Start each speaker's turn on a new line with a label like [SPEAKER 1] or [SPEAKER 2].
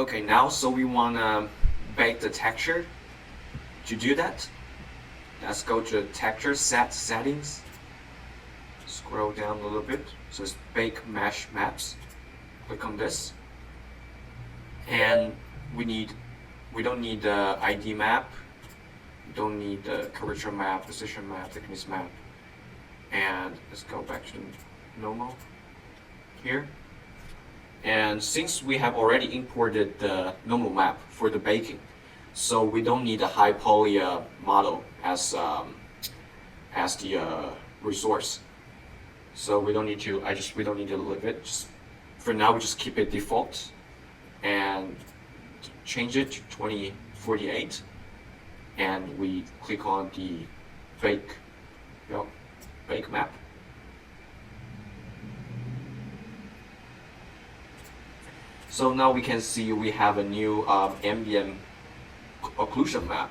[SPEAKER 1] Okay, now so we wanna bake the texture. To do that, let's go to texture settings. Scroll down a little bit. So it's bake mesh maps. Click on this, and we don't need the ID map. We don't need the curvature map, position map, thickness map. And let's go back to normal here. And since we have already imported the normal map for the baking, so we don't need a high poly model as the resource. So we don't need to. We don't need to leave it. Just for now, we just keep it default and change it to 2048. And we click on the bake, bake map. So now we can see we have a new ambient occlusion map.